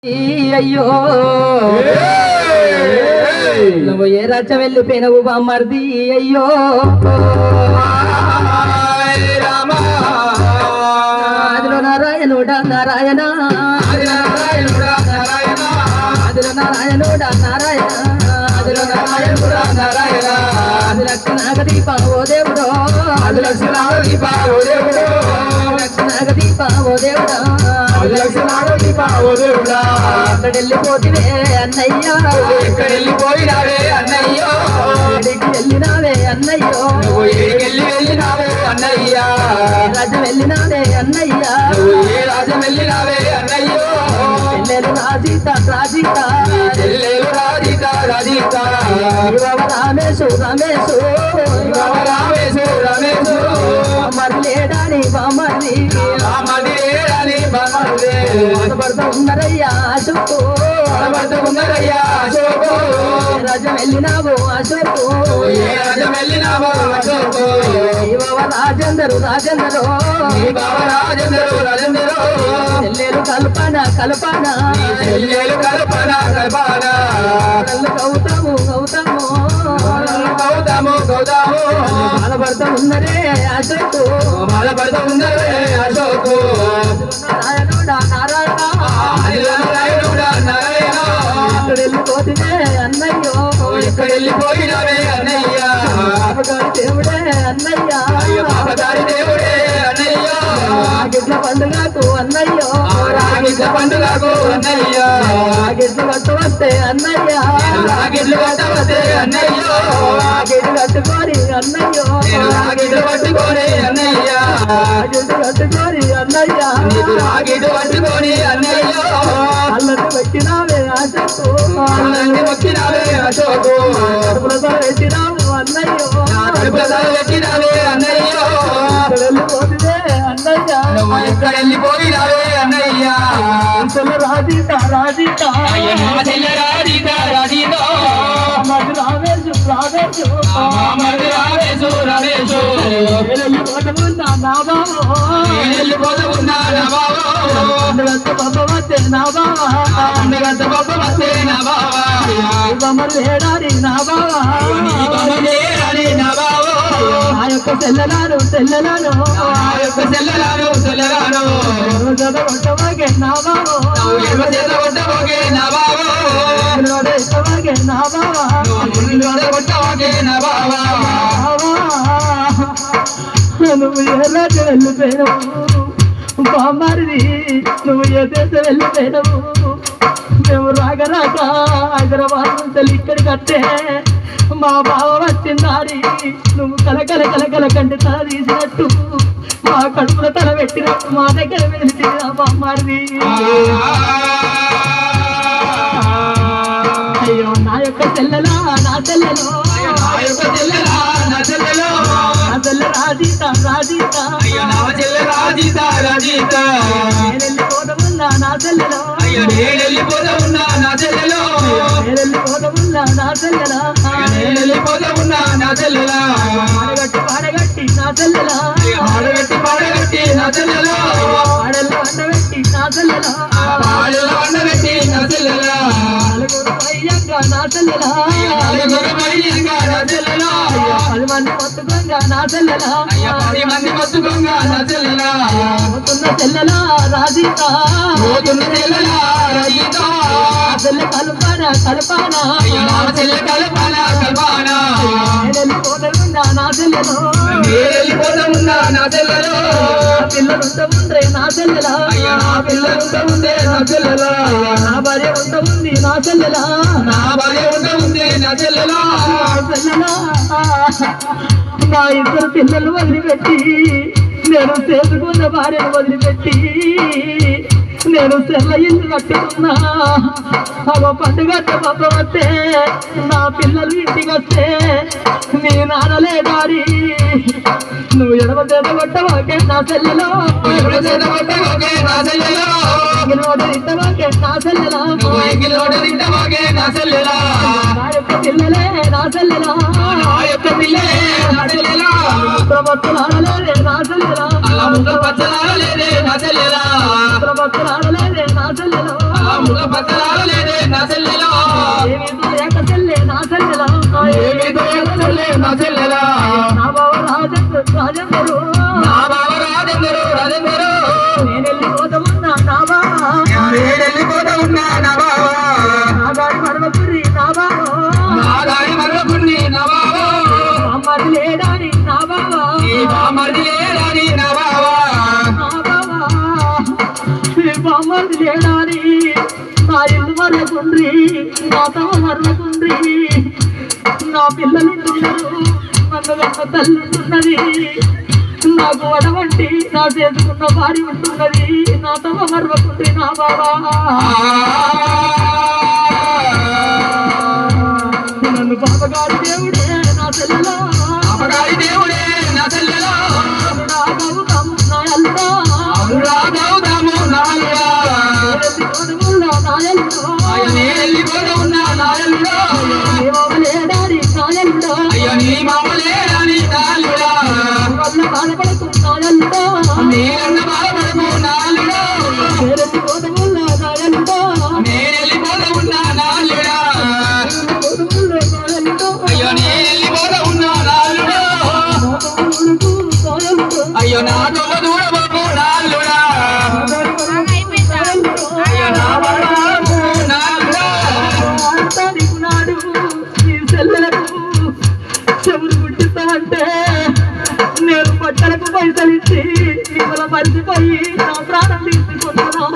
అయ్యో నువ్వు ఏ రాజ్యం వెళ్ళిపోయినవు బామ్మర్ది అయ్యో అదిలో నారాయణుడా నారాయణ అదిలో నారాయణుడా నారాయణ అదిలో నారాయణుడా నారాయణ అది లక్షణాగ దీప ఓ దేవుడో అది లక్షణాగ దీప ఓ దేవుడో లక్షణాగ దీప ఓ దేవుడా ఎక్కడెళ్ళిపోతివే అన్నయ్యో ఎక్కడెళ్ళిపోయినావే అన్నయ్యో వెళ్ళినావే అన్నయ్యో వెళ్ళినావే అన్నయ్యా రాజ్యం వెళ్ళినావే అన్నయ్యా ఏ రాజ్యం వెళ్ళినావే అన్నయ్యో చెల్లెలు రాజీత రాజీత చెల్లెలు రాజీత రాజీత రామేశు రమేశు రామేశు రమేశు మరి లేడాని బామర్ది లేడాని బామర్ది బాధపడుతూ ఉన్నారయ్యా అశోకు బాధపడుతూ ఉన్నారయ్యా అశోకు రాజ్యం వెళ్ళినావు అశోకు ఏ రాజ్యం వెళ్ళినావు అశోకు రాజేందరు రాజేందరు రాజేందరు రాజేందరు చెల్లెలు కల్పన కల్పన చెల్లెలు కల్పన కల్పన గౌతము గౌతము గౌతము గౌతము బాధపడుతూ ఉన్నరే అశోకు బాధపడుతూ ఉన్నరే అశోకు నారాయణుడా నారాయణ నారాయణుడా నారాయణ ఇక్కడ వెళ్ళిపోతివే అన్నయ్యో ఇక్కడ వెళ్ళిపోయినవే అన్నయ్య పాపగారి దేవుడే అన్నయ్య పాపగారి దేవుడే అన్నయ్య గిడ్ల పండుగకు అన్నయ్యో గిడ్ల పండుగకు అన్నయ్య గిడ్లు కట్టు వస్తే అన్నయ్య గిడ్లు కట్ట వస్తే అన్నయ్యో గిడ్లు కట్టుకోని అన్నయ్యో గిడ్లు పట్టుకోని అన్నయ్య గిడ్లు కట్టుకోని అన్నయ్య గిడ్లు పట్టుకోని అన్నయ్యో అల్లటి పెట్టినావే అశోకు అల్లని పెట్టినావే అశోకు కడుపులతో పెట్టినావు అన్నయ్యో కడుపులతో పెట్టినావే అన్నయ్యో వెళ్ళిపోతుందే అన్నయ్య ఎక్కడ వెళ్ళిపోయినావే అన్నయ్య రాజీత రాజీత రాజీత రాజీత మరి రావేశు రావేశు మరి రావేశు రావేశు వెళ్ళిపోతున్నా నా బాబు వెళ్ళిపోతున్నా నా బాబు పంపవస్తే నా బాబా పంపవస్తే నా బాబా బొమ్మలు వేడాలి నా బాబా నా బాబా ఆ యొక్క చెల్లెలాను చెల్లెలాను ఆ యొక్క చెల్లెలాను చెల్లెలాను కొట్టవాగే నా బాబు కొట్టవాగే నా బాబు కొట్టవాగే నా బాబా కొట్టవాగే నా బాబా నువ్వు ఎలా వెళ్ళిపోయినావు బామ్మరిది నువ్వు ఏ దేశం వెళ్ళిపోయినావు మేము రాగరాక హైదరాబాద్ నుంచి ఇక్కడికి వస్తే మా బావ వచ్చిందాడి నువ్వు కలకల కలకల కంటే తల తీసినట్టు మా కడుపుల తల పెట్టినట్టు మా దగ్గర వెళ్తే బామ్మరిది అయ్యో నా యొక్క చెల్లెలా నా చెల్లెలో నా యొక్క చెల్లెలా నా చెల్లెలో నా చెల్లె రాజీత రాజీత అయ్యో నా చెల్లె రాజీత రాజీత వెళ్ళిపోతున్నా నా చెల్లెలో అయ్యో వెళ్ళిపోతున్నా నా చెల్లెలో వెళ్ళిపోతున్నా నా చెల్లెలా వెళ్ళిపోతున్నా నా చెల్లెలా పాడగట్టి పాడగట్టి నా చెల్లెలా పాడగట్టి పాడగట్టి నా చెల్లెలా పాడల్లో అండబెట్టి నా చెల్లెలా పాడల్లో అండబెట్టి నా చెల్లెలా నా చెల్లెలా నా చెల్లెలా 10 మంది మొత్తుకుంగా నా చెల్లెలా 10 మంది మొత్తుకుంగా నా చెల్లెలా పోతున్న చెల్లెలా రాజీత పోతున్న చెల్లెలా రాజీత చెల్లె కల్పన కల్పన చెల్లె కల్పన కల్పన వెళ్ళిపోతున్నా నా చెల్లెలో వెళ్ళిపోతున్నా నా చెల్లెలో పిల్లలుంట ఉండే నా చెల్లెలా నా పిల్లలుంట ఉండే నా చెల్లెలా నా భార్య ఉంట ఉంది నా చెల్లెలా నా భార్య ఉంట ఉంది నా చెల్లెలా చెల్లెలా నా ఇద్దరు పిల్లలు వదిలిపెట్టి నేను చేసుకున్న భార్యను వదిలిపెట్టి నేను తెల్ల ఇల్లు కట్టుకున్నా అవ పండుగ పప్ప వస్తే నా పిల్లలు ఇంటికి వస్తే నీ నాన్నలే దారి నువ్వు ఎడమ చేత కొట్టవాకే నా చెల్లెలో ఎడమ చేత కొట్టవాకే నా చెల్లెలో గిలోడు తింటవాకే నా చెల్లెలా గిలోడు తింటవాకే నా చెల్లెలా నా యొక్క పిల్లలే నా చెల్లెలా నా యొక్క పిల్లలే నా చెల్లెలా ప్రవక్తలాడలేదే నా చెల్లెలా పచ్చలాడలేదే నా చెల్లెలా ప్రవక్తలాడలేదే నా చెల్లెలా ముఖ పచ్చలాలు లేదే నా చెల్లెలో ఏమేదో ఏక చెల్లె నా చెల్లెలా ఏమేదో చెల్లె నా చెల్లెలా నా బావ రాజేందరు నా బావ రాజేందరు నేనెళ్ళిపోతామన్నా నా బావ నేనెళ్ళిపోతా ఉన్నా నా బావ నా గాడి మరవకుర్రి నా బావ నా గాడి మరవకుర్రి నా బావ బామ్మది లేడాని నా బావ ఈ బామ్మది లేడాని నా బావ బామ్మది లేడాని నా ఇల్లు మరవకుండ్రి నా తమ మరవకుండ్రి నా పిల్లలుంటున్నారు నన్ను గన్న తల్లుంటున్నది నాకు వడవంటి నా చేసుకున్న భార్య ఉంటున్నది నా తమ మరవకుండ్రి నా బాబా నన్ను బాబగారి దేవుడే నా చెల్లెలో బాబగారి దేవుడే నా చెల్లెలో అనురాగవుతాము నా అల్లా అనురాగవుతాము నా అల్లా నాయల్లో ఉన్నా నాయల్లో లేడాని నాయల్లో అయ్యో నీ మామలేడాని నాయలుడా వల్ల బాధపడుతూ నాయల్లో నేనన్న బాధపడకు నాయలుడా నేరెళ్ళిపోతముల్లా నాయల్లో నేనెళ్ళిపోతా ఉన్నా నాయలుడా నాయల్లో అయ్యో నేనెళ్ళిపోతా ఉన్నా నాయలుడా అయ్యో నా తొమ్మ దూడబోకు నాయలుడా అయ్యో నా బాబు నాయలుడా నాడు నీ చెల్లెలకు చెవులు గుట్టిస్తా అంటే నేను బట్టలకు పైసలు ఇచ్చి మిమ్మల్ని మర్చిపోయి నా ప్రాణం తీసుకున్నాను